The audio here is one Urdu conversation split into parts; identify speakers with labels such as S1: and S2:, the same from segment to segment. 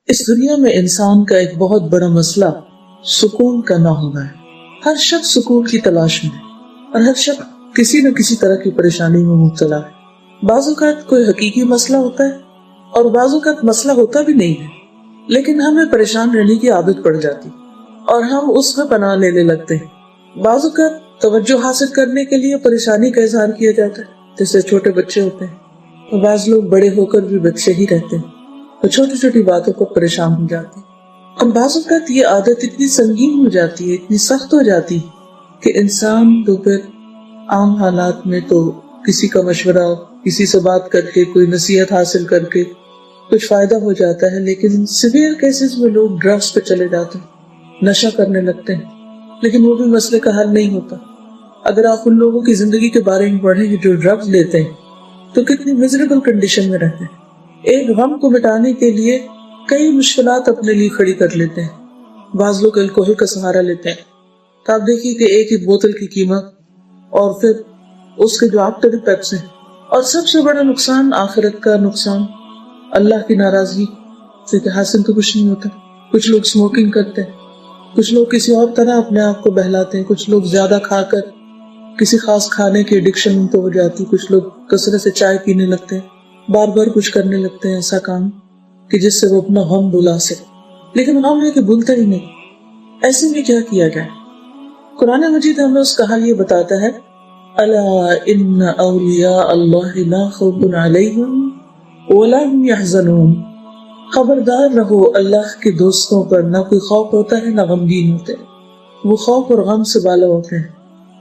S1: اس دنیا میں انسان کا ایک بہت بڑا مسئلہ سکون کا نہ ہونا ہے۔ ہر شخص سکون کی تلاش میں اور ہر شخص کسی نہ کسی طرح کی پریشانی میں مبتلا ہے۔ بعض اوقات کوئی حقیقی مسئلہ ہوتا ہے اور بعض اوقات مسئلہ ہوتا بھی نہیں ہے، لیکن ہمیں پریشان رہنے کی عادت پڑ جاتی اور ہم اس میں پناہ لینے لگتے ہیں۔ بعض اوقات توجہ حاصل کرنے کے لیے پریشانی کا اظہار کیا جاتا ہے، جیسے چھوٹے بچے ہوتے ہیں، اور بعض لوگ بڑے ہو کر بھی بچے ہی رہتے ہیں اور چھوٹی چھوٹی باتوں پر پریشان ہو جاتے ہیں۔ اور بعض اوقات یہ عادت اتنی سنگین ہو جاتی ہے، اتنی سخت ہو جاتی ہے کہ انسان تو پھر عام حالات میں تو کسی کا مشورہ، کسی سے بات کر کے، کوئی نصیحت حاصل کر کے کچھ فائدہ ہو جاتا ہے، لیکن سیویئر کیسز میں لوگ ڈرگس پہ چلے جاتے ہیں، نشہ کرنے لگتے ہیں، لیکن وہ بھی مسئلے کا حل نہیں ہوتا۔ اگر آپ ان لوگوں کی زندگی کے بارے میں پڑھیں کہ جو ڈرگس لیتے ہیں تو کتنی میزریبل کنڈیشن میں رہتے ہیں، ایک غم کو مٹانے کے لیے کئی مشکلات اپنے لیے کھڑی کر لیتے ہیں۔ بعض لوگ الکوحل کا سہارا لیتے ہیں، تو آپ دیکھیے کہ ایک ایک بوتل کی قیمت اور پھر اس کے جو آفٹر ایفیکٹس ہیں، اور سب سے بڑا نقصان آخرت کا نقصان، اللہ کی ناراضگی سے حاصل تو کچھ نہیں ہوتا۔ کچھ لوگ اسموکنگ کرتے ہیں، کچھ لوگ کسی اور طرح اپنے آپ کو بہلاتے ہیں، کچھ لوگ زیادہ کھا کر کسی خاص کھانے کی ایڈکشن تو ہو جاتی، کچھ لوگ کثرت سے چائے پینے لگتے ہیں، بار بار کچھ کرنے لگتے ہیں ایسا کام کہ جس سے وہ اپنا غم بھلا سکے، لیکن غم ہے کہ بھولتا ہی نہیں۔ ایسے میں کیا کیا جائے؟ قرآن مجید ہمیں اس کا حل یہ بتاتا ہے، الا ان اولیاء اللہ لا خوف علیہم ولا هم يحزنون، خبردار رہو اللہ کے دوستوں پر نہ کوئی خوف ہوتا ہے نہ غمگین ہوتے ہیں، وہ خوف اور غم سے بالا ہوتے ہیں۔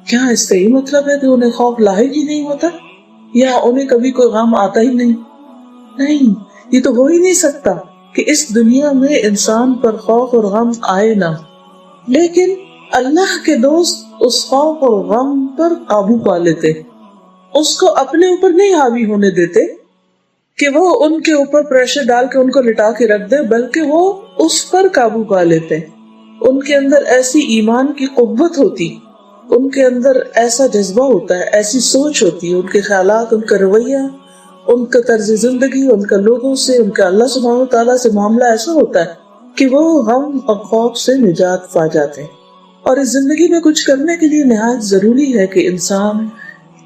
S1: کیا اس سے یہ مطلب ہے کہ انہیں خوف لاحق ہی نہیں ہوتا یا انہیں کبھی کوئی غم آتا ہی نہیں؟ نہیں، یہ تو ہو ہی نہیں سکتا کہ اس دنیا میں انسان پر خوف اور غم آئے نہ، لیکن اللہ کے دوست اس خوف اور غم پر قابو پا لیتے، اس کو اپنے اوپر نہیں حاوی ہونے دیتے کہ وہ ان کے اوپر پریشر ڈال کے ان کو لٹا کے رکھ دے، بلکہ وہ اس پر قابو پا لیتے۔ ان کے اندر ایسی ایمان کی قوت ہوتی، ان کے اندر ایسا جذبہ ہوتا ہے، ایسی سوچ ہوتی ہے، ان کے خیالات، ان کا رویہ، ان کا طرز زندگی، ان کا لوگوں سے، ان کا اللہ سبحانہ وتعالیٰ سے معاملہ ایسا ہوتا ہے کہ وہ غم اور خوف سے نجات پا جاتے ہیں۔ اور اس زندگی میں کچھ کرنے کے لیے نہایت ضروری ہے کہ انسان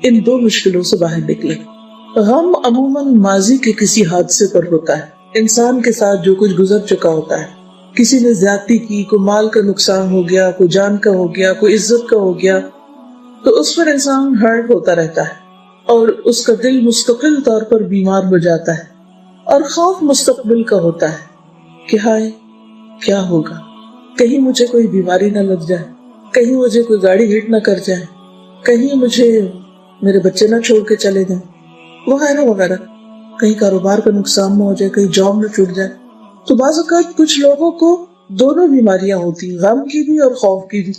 S1: ان دو مشکلوں سے باہر نکلے۔ غم عموماً ماضی کے کسی حادثے پر ہوتا ہے، انسان کے ساتھ جو کچھ گزر چکا ہوتا ہے، کسی نے زیادتی کی، کوئی مال کا نقصان ہو گیا، کوئی جان کا ہو گیا، کوئی عزت کا ہو گیا، تو اس پر انسان ہرٹ ہوتا رہتا ہے اور اس کا دل مستقل طور پر بیمار ہو جاتا ہے۔ اور خوف مستقبل کا ہوتا ہے کہ ہائے کیا ہوگا، کہیں مجھے کوئی بیماری نہ لگ جائے، کہیں مجھے کوئی گاڑی ہٹ نہ کر جائے، کہیں مجھے میرے بچے نہ چھوڑ کے چلے جائیں، وغیرہ وغیرہ، کہیں کاروبار کا نقصان نہ ہو جائے، کہیں جاب نہ چھوٹ جائے۔ تو بعض اوقات کچھ لوگوں کو دونوں بیماریاں ہوتی، غم کی بھی اور خوف کی بھی۔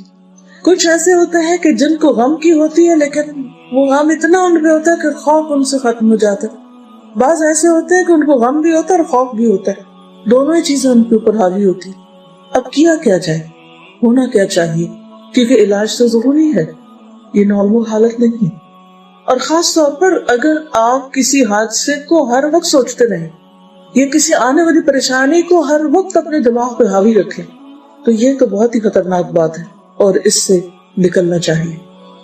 S1: کچھ ایسے ہوتے ہیں کہ جن کو غم کی ہوتی ہے لیکن وہ غم اتنا ان پہ ہوتا ہے کہ خوف ان سے ختم ہو جاتا ہے۔ بعض ایسے ہوتے ہیں کہ ان کو غم بھی ہوتا ہے اور خوف بھی ہوتا ہے، دونوں ہی چیزیں ان کے اوپر حاوی ہوتی۔ اب کیا جائے، ہونا کیا چاہیے؟ کیونکہ علاج تو ضروری ہے، یہ نارمل حالت نہیں ہے۔ اور خاص طور پر اگر آپ کسی حادثے کو ہر وقت سوچتے رہیں یا کسی آنے والی پریشانی کو ہر وقت اپنے دماغ پہ حاوی رکھیں، تو یہ تو بہت ہی خطرناک بات ہے اور اس سے نکلنا چاہیے۔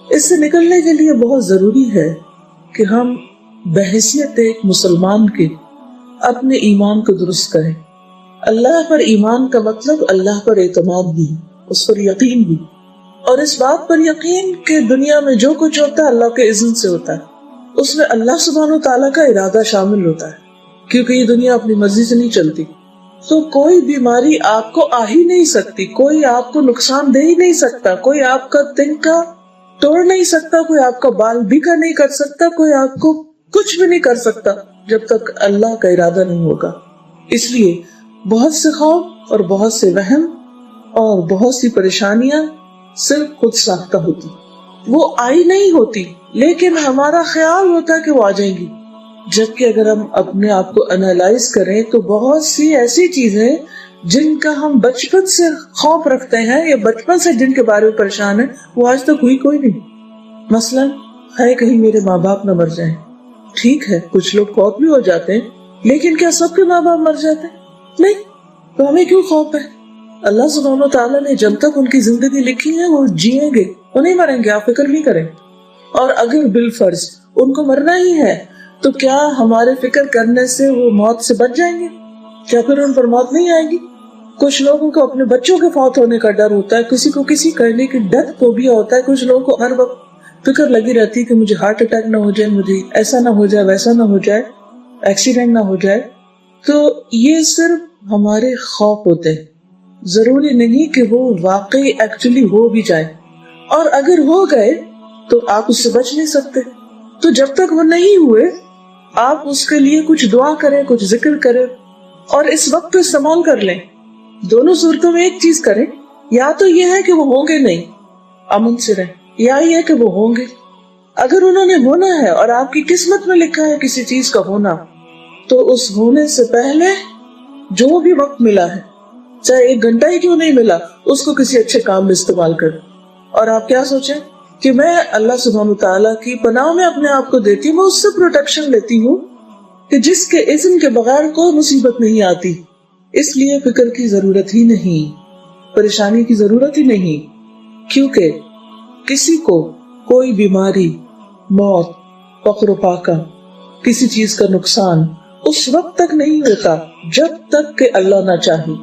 S1: اس سے نکلنے کے لیے بہت ضروری ہے کہ ہم بحیثیت ایک مسلمان کے اپنے ایمان کو درست کریں۔ اللہ پر ایمان کا مطلب اللہ پر اعتماد بھی، اس پر یقین بھی، اور اس بات پر یقین کہ دنیا میں جو کچھ ہوتا ہے اللہ کے اذن سے ہوتا ہے، اس میں اللہ سبحانہ وتعالیٰ کا ارادہ شامل ہوتا ہے، کیونکہ یہ دنیا اپنی مرضی سے نہیں چلتی۔ تو کوئی بیماری آپ کو آ ہی نہیں سکتی، کوئی آپ کو نقصان دے ہی نہیں سکتا، کوئی آپ کا تنکا توڑ نہیں سکتا، کوئی آپ کا بال بیکا نہیں کر سکتا، کوئی آپ کو کچھ بھی نہیں کر سکتا جب تک اللہ کا ارادہ نہیں ہوگا۔ اس لیے بہت سے خوف اور بہت سے وہم اور بہت سی پریشانیاں صرف خود ساختہ ہوتی، وہ آئی نہیں ہوتی، لیکن ہمارا خیال ہوتا ہے کہ وہ آ جائیں گی، جبکہ اگر ہم اپنے آپ کو انالائز کریں تو بہت سی ایسی چیزیں جن کا ہم بچپن سے خوف رکھتے ہیں یا بچپن سے جن کے بارے میں پریشان ہیں وہ آج تک ہوئی کوئی نہیں۔ مثلا ہے کہیں میرے ماں باپ نہ مر جائیں، ٹھیک ہے کچھ لوگ فوت بھی ہو جاتے ہیں، لیکن کیا سب کے ماں باپ مر جاتے ہیں؟ نہیں، تو ہمیں کیوں خوف ہے؟ اللہ سبحانہ تعالیٰ نے جب تک ان کی زندگی لکھی ہے وہ جیئیں گے، وہ نہیں مریں گے، آپ فکر نہیں کریں۔ اور اگر بالفرض ان کو مرنا ہی ہے تو کیا ہمارے فکر کرنے سے وہ موت سے بچ جائیں گے؟ کیا پھر ان پر موت نہیں آئے گی؟ کچھ لوگوں کو اپنے بچوں کے فوت ہونے کا ڈر ہوتا ہے، کسی کو کسی کرنے کی ڈیتھ فوبیا ہوتا ہے، کچھ لوگوں کو ہر وقت فکر لگی رہتی ہے کہ مجھے ہارٹ اٹیک نہ ہو جائے، مجھے ایسا نہ ہو جائے، ویسا نہ ہو جائے، ایکسیڈنٹ نہ ہو جائے۔ تو یہ صرف ہمارے خوف ہوتے ہیں، ضروری نہیں کہ وہ واقعی ایکچولی ہو بھی جائے، اور اگر ہو گئے تو آپ اس سے بچ نہیں سکتے۔ تو جب تک وہ نہیں ہوئے آپ اس کے لیے کچھ دعا کریں، کچھ ذکر کریں، اور اس وقت پہ استعمال کر لیں۔ دونوں صورتوں میں ایک چیز کریں، یا تو یہ ہے کہ وہ ہوں گے نہیں، امن سے رہیں، یا یہ کہ وہ ہوں گے۔ اگر انہوں نے ہونا ہے اور آپ کی قسمت میں لکھا ہے کسی چیز کا ہونا، تو اس ہونے سے پہلے جو بھی وقت ملا ہے، چاہے 1 گھنٹہ ہی کیوں نہیں ملا، اس کو کسی اچھے کام میں استعمال کریں۔ اور آپ کیا سوچیں کہ میں اللہ سبحانہ تعالیٰ کی پناہ میں اپنے آپ کو دیتی ہوں، میں اس سے پروٹیکشن لیتی ہوں کہ جس کے اذن کے بغیر کوئی مصیبت نہیں آتی، اس لیے فکر کی ضرورت ہی نہیں، پریشانی کی ضرورت ہی نہیں، کیونکہ کسی کو کوئی بیماری، موت، فقر و فاقہ، کسی چیز کا نقصان اس وقت تک نہیں ہوتا جب تک کہ اللہ نہ چاہے۔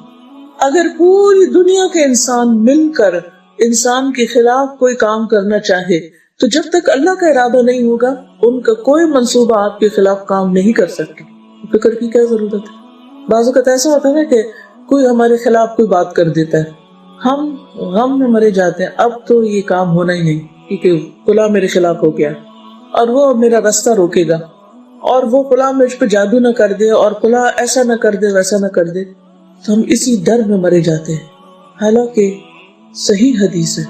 S1: اگر پوری دنیا کے انسان مل کر انسان کے خلاف کوئی کام کرنا چاہے تو جب تک اللہ کا ارادہ نہیں ہوگا ان کا کوئی منصوبہ آپ کے خلاف کام نہیں کر سکتے۔ فکر کی کیا ضرورت ہے؟ بعض اوقات ایسا ہوتا ہے کہ کوئی ہمارے خلاف کوئی بات کر دیتا ہے، ہم غم میں مرے جاتے ہیں، اب تو یہ کام ہونا ہی نہیں کیونکہ فلاں میرے خلاف ہو گیا اور وہ میرا راستہ روکے گا، اور وہ فلاں مجھ پہ جادو نہ کر دے، اور فلاں ایسا نہ کر دے، ویسا نہ کر دے، تو ہم اسی ڈر میں مرے جاتے ہیں۔ حالانکہ صحیح حدیث ہے